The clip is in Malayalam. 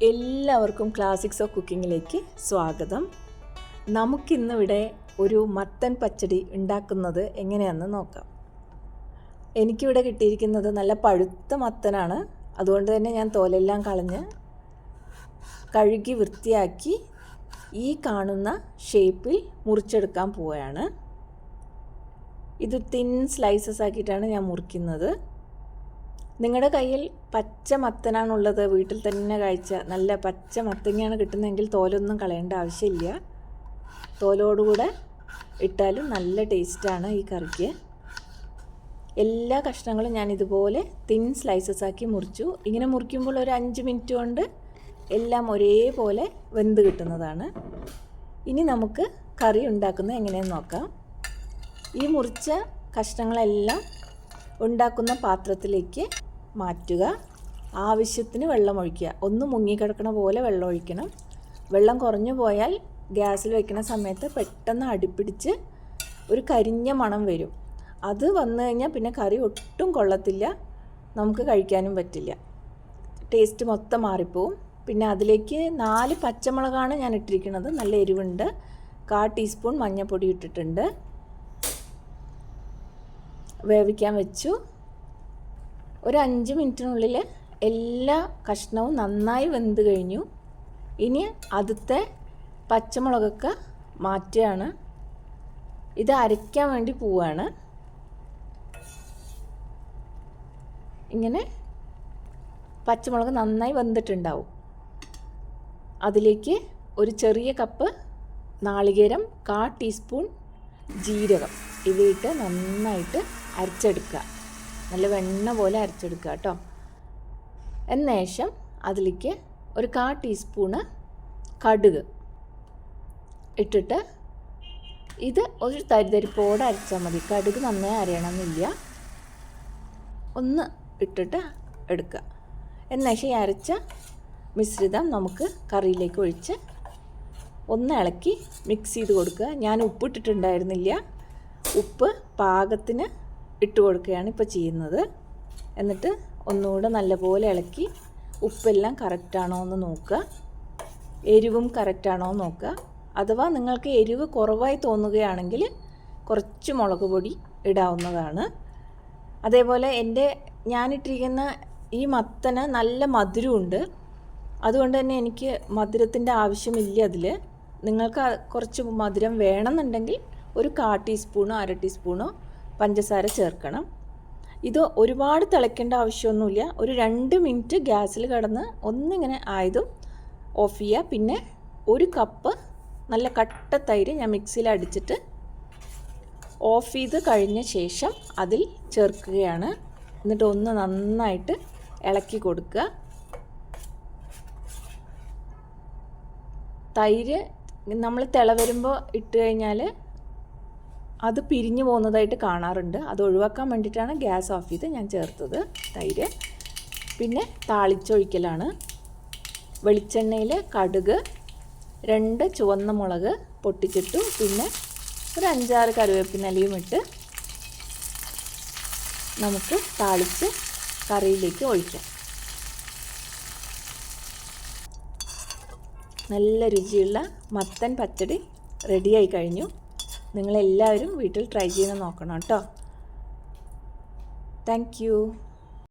എല്ലാവർക്കും ക്ലാസിക്സ് ഓഫ് കുക്കിങ്ങിലേക്ക് സ്വാഗതം. നമുക്കിന്നിവിടെ ഒരു മത്തൻ പച്ചടി ഉണ്ടാക്കുന്നത് എങ്ങനെയാണെന്ന് നോക്കാം. എനിക്കിവിടെ കിട്ടിയിരിക്കുന്നത് നല്ല പഴുത്ത മത്തനാണ്. അതുകൊണ്ട് തന്നെ ഞാൻ തോലെല്ലാം കളഞ്ഞ് കഴുകി വൃത്തിയാക്കി ഈ കാണുന്ന ഷേപ്പിൽ മുറിച്ചെടുക്കാൻ പോവുകയാണ്. ഇത് തിൻ സ്ലൈസസ് ആക്കിയിട്ടാണ് ഞാൻ മുറിക്കുന്നത്. നിങ്ങളുടെ കയ്യിൽ പച്ച മത്തനാണുള്ളത്, വീട്ടിൽ തന്നെ കഴിച്ച നല്ല പച്ച മത്തങ്ങയാണ് കിട്ടുന്നതെങ്കിൽ തോലൊന്നും കളയേണ്ട ആവശ്യമില്ല. തോലോടുകൂടെ ഇട്ടാലും നല്ല ടേസ്റ്റാണ് ഈ കറിക്ക്. എല്ലാ കഷ്ണങ്ങളും ഞാൻ ഇതുപോലെ തിൻ സ്ലൈസസ് ആക്കി മുറിച്ചു. ഇങ്ങനെ മുറിക്കുമ്പോൾ ഒരു 5 മിനിറ്റ് കൊണ്ട് എല്ലാം ഒരേപോലെ വെന്ത് കിട്ടുന്നതാണ്. ഇനി നമുക്ക് കറി ഉണ്ടാക്കുന്നത് എങ്ങനെയെന്ന് നോക്കാം. ഈ മുറിച്ച കഷ്ണങ്ങളെല്ലാം ഉണ്ടാക്കുന്ന പാത്രത്തിലേക്ക് മാറ്റുക. ആവശ്യത്തിന് വെള്ളം ഒഴിക്കുക. ഒന്ന് മുങ്ങിക്കിടക്കണ പോലെ വെള്ളം ഒഴിക്കണം. വെള്ളം കുറഞ്ഞു പോയാൽ ഗ്യാസിൽ വയ്ക്കുന്ന സമയത്ത് പെട്ടെന്ന് അടിപ്പിടിച്ച് ഒരു കരിഞ്ഞ മണം വരും. അത് വന്നു കഴിഞ്ഞാൽ പിന്നെ കറി ഒട്ടും കൊള്ളത്തില്ല, നമുക്ക് കഴിക്കാനും പറ്റില്ല. ടേസ്റ്റ് മൊത്തം മാറിപ്പോവും. പിന്നെ അതിലേക്ക് 4 പച്ചമുളകാണ് ഞാൻ ഇട്ടിരിക്കുന്നത്. നല്ല എരിവുണ്ട്. 1/4 ടീസ്പൂൺ മഞ്ഞൾപ്പൊടി ഇട്ടിട്ടുണ്ട്. വേവിക്കാൻ വെച്ചു. ഒരു 5 മിനിറ്റിനുള്ളിൽ എല്ലാ കഷ്ണവും നന്നായി വെന്ത് കഴിഞ്ഞു. ഇനി ആദ്യത്തെ പച്ചമുളകൊക്കെ മാറ്റുകയാണ്. ഇത് അരയ്ക്കാൻ വേണ്ടി പോവുകയാണ്. ഇങ്ങനെ പച്ചമുളക് നന്നായി വെന്തിട്ടുണ്ടാവും. അതിലേക്ക് ഒരു ചെറിയ കപ്പ് നാളികേരം, 1/4 ടീസ്പൂൺ ജീരകം ഇവയിട്ട് നന്നായിട്ട് അരച്ചെടുക്കുക. നല്ല വെണ്ണ പോലെ അരച്ചെടുക്കുക കേട്ടോ. എന്നശേഷം അതിലേക്ക് ഒരു 1/4 ടീസ്പൂണ് കടുക് ഇട്ടിട്ട് ഇത് ഒരു തരിതരിപ്പോടെ അരച്ചാൽ മതി. കടുക് നന്നായി അരയണമെന്നില്ല. ഒന്ന് ഇട്ടിട്ട് എടുക്കുക. എന്നശേഷം ഈ അരച്ച മിശ്രിതം നമുക്ക് കറിയിലേക്ക് ഒഴിച്ച് ഒന്ന് ഇളക്കി മിക്സ് ചെയ്ത് കൊടുക്കുക. ഞാൻ ഉപ്പിട്ടിട്ടുണ്ടായിരുന്നില്ല. ഉപ്പ് പാകത്തിന് ഇട്ട് കൊടുക്കുകയാണ് ഇപ്പോൾ ചെയ്യുന്നത്. എന്നിട്ട് ഒന്നുകൂടെ നല്ലപോലെ ഇളക്കി ഉപ്പെല്ലാം കറക്റ്റാണോ എന്ന് നോക്കുക. എരിവും കറക്റ്റാണോ എന്ന് നോക്കുക. അഥവാ നിങ്ങൾക്ക് എരിവ് കുറവായി തോന്നുകയാണെങ്കിൽ കുറച്ച് മുളക് പൊടി ഇടാവുന്നതാണ്. അതേപോലെ ഞാനിട്ടിരിക്കുന്ന ഈ മത്തന് നല്ല മധുരമുണ്ട്. അതുകൊണ്ട് തന്നെ എനിക്ക് മധുരത്തിൻ്റെ ആവശ്യമില്ല അതിൽ. നിങ്ങൾക്ക് കുറച്ച് മധുരം വേണമെന്നുണ്ടെങ്കിൽ ഒരു 1/4 ടീസ്പൂണോ 1/2 ടീസ്പൂണോ പഞ്ചസാര ചേർക്കണം. ഇത് ഒരുപാട് തിളയ്ക്കേണ്ട ആവശ്യമൊന്നുമില്ല. ഒരു 2 മിനിറ്റ് ഗ്യാസിൽ കിടന്ന് ഒന്നിങ്ങനെ ആയതും ഓഫ് ചെയ്യുക. പിന്നെ ഒരു കപ്പ് നല്ല കട്ട തൈര് ഞാൻ മിക്സിയിൽ അടിച്ചിട്ട് ഓഫ് ചെയ്ത് കഴിഞ്ഞ ശേഷം അതിൽ ചേർക്കുകയാണ്. എന്നിട്ട് ഒന്ന് നന്നായിട്ട് ഇളക്കി കൊടുക്കുക. തൈര് നമ്മൾ തിള വരുമ്പോൾ ഇട്ട് കഴിഞ്ഞാൽ അത് പിരിഞ്ഞു പോകുന്നതായിട്ട് കാണാറുണ്ട്. അത് ഒഴിവാക്കാൻ വേണ്ടിയിട്ടാണ് ഗ്യാസ് ഓഫ് ചെയ്ത് ഞാൻ ചേർത്തത് തൈര്. പിന്നെ താളിച്ചൊഴിക്കലാണ്. വെളിച്ചെണ്ണയിൽ കടുക്, 2 ചുവന്ന മുളക് പൊട്ടിച്ചിട്ടു. പിന്നെ ഒരു 5-6 കറിവേപ്പിനലയും ഇട്ട് നമുക്ക് താളിച്ച് കറിയിലേക്ക് ഒഴിക്കാം. നല്ല രുചിയുള്ള മത്തൻ പച്ചടി റെഡിയായി കഴിഞ്ഞു. നിങ്ങളെല്ലാവരും വീട്ടിൽ ട്രൈ ചെയ്ത് നോക്കണം കേട്ടോ. Thank you.